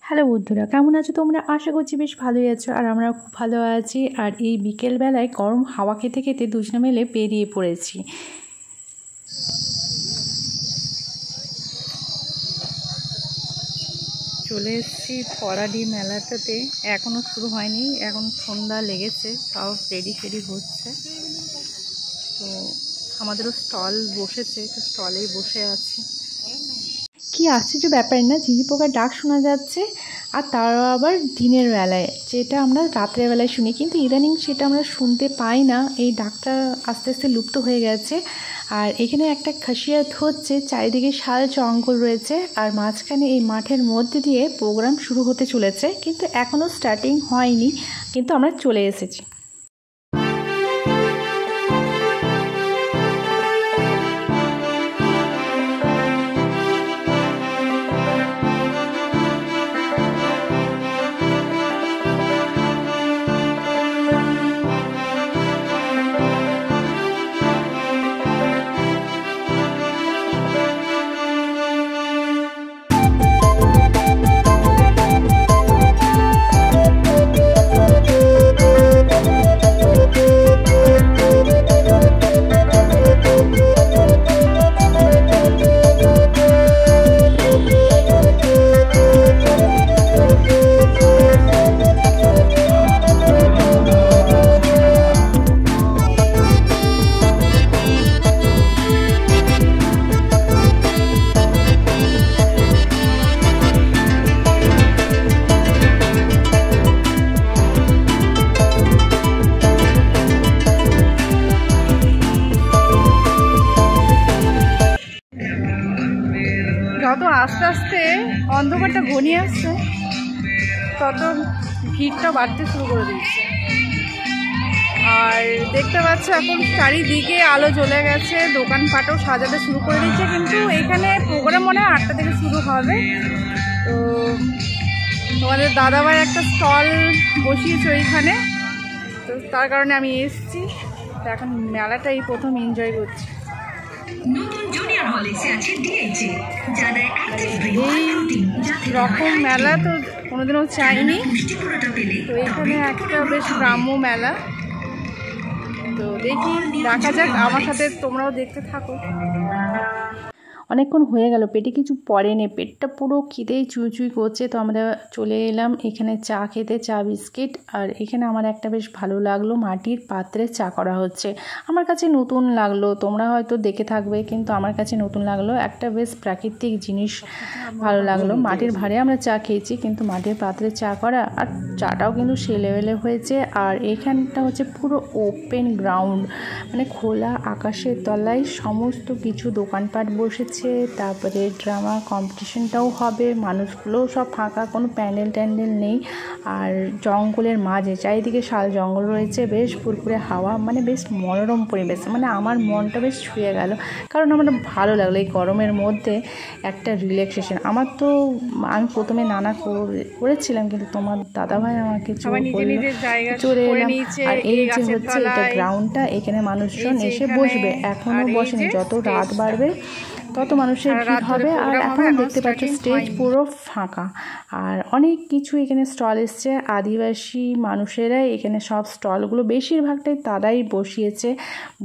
Hello বন্ধুরা, কেমন আছো তোমরা? আশা করছি বেশ ভালোই আছো। আর আমরা খুব ভালো আছি। আর এই বিকেলবেলায় গরম হাওয়া খেতে খেতে দুজনে মিলে বেরিয়ে পড়েছি। চলে এসেছি ফরাডি মেলাটাতে। এখনও শুরু হয়নি, এখন সন্ধ্যা লেগেছে, সব রেডি হচ্ছে। তো আমাদেরও স্টল বসেছে, তো স্টলেই বসে আছি। কি আশ্চর্য ব্যাপার না, ঝিঝি পোকার ডাক শোনা যাচ্ছে, আর তারও আবার দিনের বেলায়, যেটা আমরা রাত্রের বেলায় শুনি, কিন্তু ইদানিং সেটা আমরা শুনতে পাই না। এই ডাকটা আস্তে আস্তে লুপ্ত হয়ে গেছে। আর এখানে একটা খাসিয়াত হচ্ছে, চারিদিকে শাল জঙ্গল রয়েছে, আর মাঝখানে এই মাঠের মধ্যে দিয়ে প্রোগ্রাম শুরু হতে চলেছে, কিন্তু এখনও স্টার্টিং হয়নি, কিন্তু আমরা চলে এসেছি। যত আস্তে আস্তে অন্ধকারটা ঘনিয়ে আসছে, তত ভিড়টা বাড়তে শুরু করে দিচ্ছে। আর দেখতে পাচ্ছ এখন চারিদিকে আলো জ্বলে গেছে, দোকানপাটও সাজাতে শুরু করে দিচ্ছে, কিন্তু এখানে প্রোগ্রাম মনে হয় 8টা থেকে শুরু হবে। তো তোমাদের দাদাভাই একটা স্টল বসিয়েছে ওইখানে, তো তার কারণে আমি এসেছি। তো এখন মেলাটা এই প্রথম এনজয় করছি। এই রকম মেলা তো কোনোদিনও চাইনি। তো এখানে একটা বেশ গ্রাম্য মেলা, তো দেখি, দেখা যাক। আমার সাথে তোমরাও দেখতে থাকো। অনেকক্ষণ হয়ে গেল, পেটে কিছু পড়েনি, পেটটা পুরো খিদেই চুই করছে। তো আমরা চলে এলাম এখানে চা খেতে, চা বিস্কিট। আর এখানে আমার একটা বেশ ভালো লাগলো, মাটির পাত্রে চা করা হচ্ছে। আমার কাছে নতুন লাগলো, তোমরা হয়তো দেখে থাকবে, কিন্তু আমার কাছে নতুন লাগলো। একটা বেশ প্রাকৃতিক জিনিস ভালো লাগলো। মাটির ভাঁড়ে আমরা চা খেয়েছি, কিন্তু মাটির পাত্রে চা করা, আর চাটাও কিন্তু সে লেভেলে হয়েছে। আর এখানটা হচ্ছে পুরো ওপেন গ্রাউন্ড, মানে খোলা আকাশের তলায় সমস্ত কিছু দোকানপাট বসেছে। তারপরে ড্রামা কম্পিটিশনটাও হবে, মানুষগুলোও সব ফাঁকা, কোনো প্যান্ডেল ট্যান্ডেল নেই। আর জঙ্গলের মাঝে চারিদিকে শাল জঙ্গল রয়েছে, বেশ ফুরফুরে হাওয়া, মানে বেশ মনোরম পরিবেশ। মানে আমার মনটা বেশ ছুঁয়ে গেল, কারণ আমার ভালো লাগলো এই গরমের মধ্যে একটা রিল্যাক্সেশন। আমার তো আমি প্রথমে নানা করেছিলাম, কিন্তু তোমার দাদাভাই আমাকে চলে এলাম। আর এই যে হচ্ছে এটা গ্রাউন্ডটা, এখানে মানুষজন এসে বসবে, এখনও বসেনি। যত রাত বাড়বে তত মানুষের ভিড় হবে। আর এখন দেখতে পাচ্ছ স্টেজ পুরো ফাঁকা, আর অনেক কিছু এখানে স্টল এসছে। আদিবাসী মানুষেরাই এখানে সব স্টলগুলো, বেশিরভাগটাই তারাই বসিয়েছে।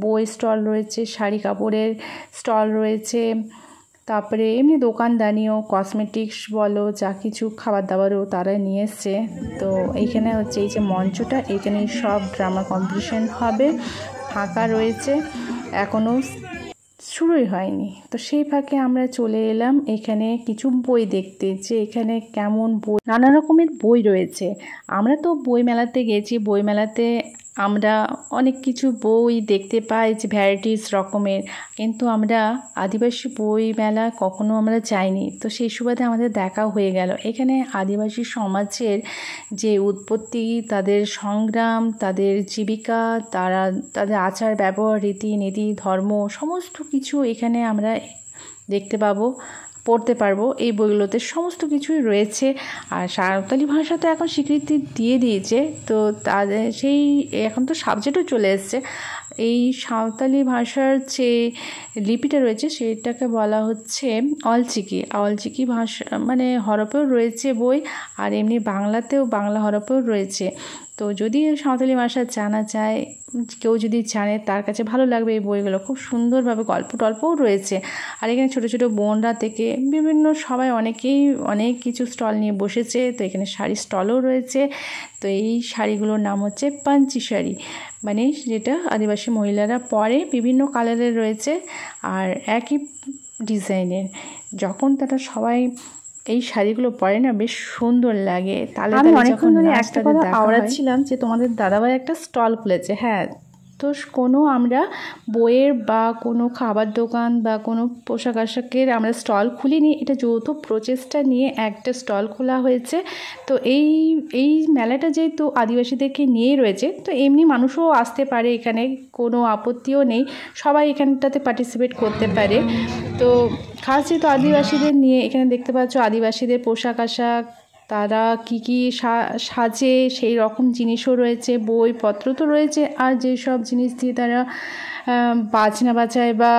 বই স্টল রয়েছে, শাড়ি কাপড়ের স্টল রয়েছে, তারপরে এমনি দোকানদানিও, কসমেটিক্স বলো, যা কিছু খাবার দাবারও তারাই নিয়ে এসছে। তো এইখানে হচ্ছে এই যে মঞ্চটা, এখানে সব ড্রামা কম্পিটিশন হবে, ফাঁকা রয়েছে, এখনও শুরুই হয়নি। তো সেই ফাঁকে আমরা চলে এলাম এখানে কিছু বই দেখতে, যে এখানে কেমন বই, নানা রকমের বই রয়েছে। আমরা তো বই মেলাতে গেছি, বই মেলাতে আমরা অনেক কিছু বই দেখতে পাই, যে ভ্যারাইটিস রকমের, কিন্তু আমরা আদিবাসী বই মেলা কখনো আমরা যাইনি। তো সেই সুবাদে আমাদের দেখাও হয়ে গেল। এখানে আদিবাসী সমাজের যে উৎপত্তি, তাদের সংগ্রাম, তাদের জীবিকা, তাদের আচার ব্যবহার, রীতিনীতি, ধর্ম, সমস্ত কিছু এখানে আমরা দেখতে পাবো, পড়তে পারবো। এই বইগুলোতে সমস্ত কিছুই রয়েছে। আর সাঁওতালি ভাষা তো এখন স্বীকৃতি দিয়ে দিয়েছে, তো তাদের সেই এখন তো সাবজেক্টও চলে এসছে। এই সাঁওতালি ভাষার যে লিপিটা রয়েছে সেটাকে বলা হচ্ছে অলচিকি। অলচিকি ভাষা মানে হরফেও রয়েছে বই, আর এমনি বাংলাতেও বাংলা হরফেও রয়েছে। তো যদি সাঁওতালি ভাষা জানা যায়, কেউ যদি জানে তার কাছে ভালো লাগবে এই বইগুলো। খুব সুন্দরভাবে গল্প টল্পও রয়েছে। আর এখানে ছোটো ছোটো বোনরা থেকে বিভিন্ন সবাই অনেকেই অনেক কিছু স্টল নিয়ে বসেছে। তো এখানে শাড়ির স্টলও রয়েছে। তো এই শাড়িগুলোর নাম হচ্ছে পাঞ্চি শাড়ি, মানে যেটা আদিবাসী মহিলারা পরে, বিভিন্ন কালারের রয়েছে আর একই ডিজাইনের। যখন তারা সবাই এই শাড়িগুলো পরে না, বেশ সুন্দর লাগে। তাহলে আমি অনেকক্ষণ ধরে একটা কথা আওড়াচ্ছিলাম যে তোমাদের দাদাভাই একটা স্টল খুলেছে। হ্যাঁ, তো কোনো আমরা বইয়ের বা কোনো খাবার দোকান বা কোনো পোশাক আশাকের আমরা স্টল খুলিনি, এটা যৌথ প্রচেষ্টা নিয়ে একটা স্টল খোলা হয়েছে। তো এই মেলাটা যেহেতু আদিবাসীদেরকে নিয়েই রয়েছে, তো এমনি মানুষও আসতে পারে, এখানে কোনো আপত্তিও নেই, সবাই এখানটাতে পার্টিসিপেট করতে পারে। তো খাস যেহেতু আদিবাসীদের নিয়ে, এখানে দেখতে পাচ্ছ আদিবাসীদের পোশাক আশাক, তারা কী কী সাজে সেই রকম জিনিসও রয়েছে, বইপত্র তো রয়েছে, আর যেসব জিনিস দিয়ে তারা বাজনা বাজায় বা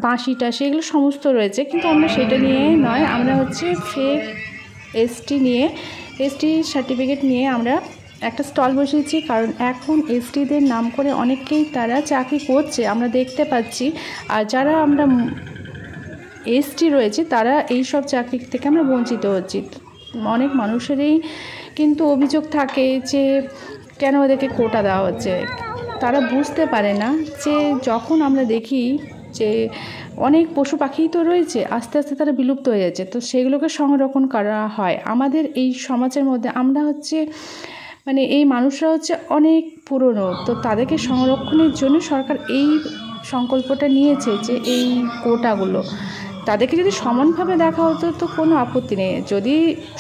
বাঁশিটা, সেগুলো সমস্ত রয়েছে। কিন্তু আমরা সেটা নিয়ে নয়, আমরা হচ্ছে ফেক এসটি সার্টিফিকেট নিয়ে আমরা একটা স্টল বসিয়েছি। কারণ এখন এসটিদের নাম করে অনেকেই তারা চাকরি করছে, আমরা দেখতে পাচ্ছি। আর যারা আমরা এসটি রয়েছে তারা এই সব চাকরি থেকে আমরা বঞ্চিত হচ্ছি। অনেক মানুষেরই কিন্তু অভিযোগ থাকে যে কেন ওদেরকে কোটা দেওয়া হচ্ছে। তারা বুঝতে পারে না যে যখন আমরা দেখি যে অনেক পশু পাখি তো রয়েছে, আস্তে আস্তে তারা বিলুপ্ত হয়ে যাচ্ছে, তো সেগুলোকে সংরক্ষণ করা হয়। আমাদের এই সমাজের মধ্যে আমরা হচ্ছে মানে এই মানুষরা হচ্ছে অনেক পুরনো, তো তাদেরকে সংরক্ষণের জন্য সরকার এই সংকল্পটা নিয়েছে যে এই কোটাগুলো তাদেরকে যদি সমানভাবে দেখা হতো তো কোনো আপত্তি নেই। যদি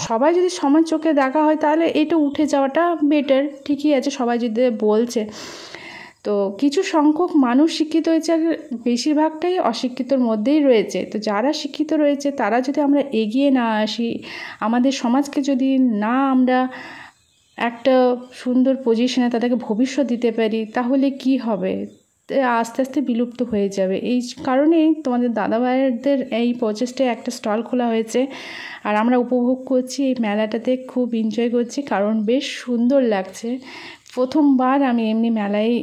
সবাই যদি সমান চোখে দেখা হয় তাহলে এটা উঠে যাওয়াটা বেটার। ঠিকই আছে, সবাই যদি বলছে। তো কিছু সংখ্যক মানুষ শিক্ষিত হয়েছে, আর বেশিরভাগটাই অশিক্ষিতর মধ্যেই রয়েছে। তো যারা শিক্ষিত রয়েছে তারা যদি আমরা এগিয়ে না আসি, আমাদের সমাজকে যদি না আমরা একটা সুন্দর পজিশনে তাদেরকে ভবিষ্যৎ দিতে পারি, তাহলে কি হবে? আস্তে আস্তে বিলুপ্ত হয়ে যাবে। এই কারণেই তোমাদের দাদাভাইদের এই প্রচেষ্টায় একটা স্টল খোলা হয়েছে, আর আমরা উপভোগ করছি এই মেলাটাতে, খুব এনজয় করছি, কারণ বেশ সুন্দর লাগছে। প্রথমবার আমি এমনি মেলায়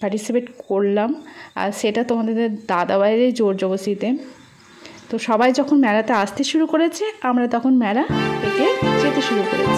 পার্টিসিপেট করলাম, আর সেটা তোমাদের দাদাভাইয়ের জোর জবরদস্তিতে। তো সবাই যখন মেলাতে আসতে শুরু করেছে, আমরা তখন মেলা থেকে যেতে শুরু করেছি।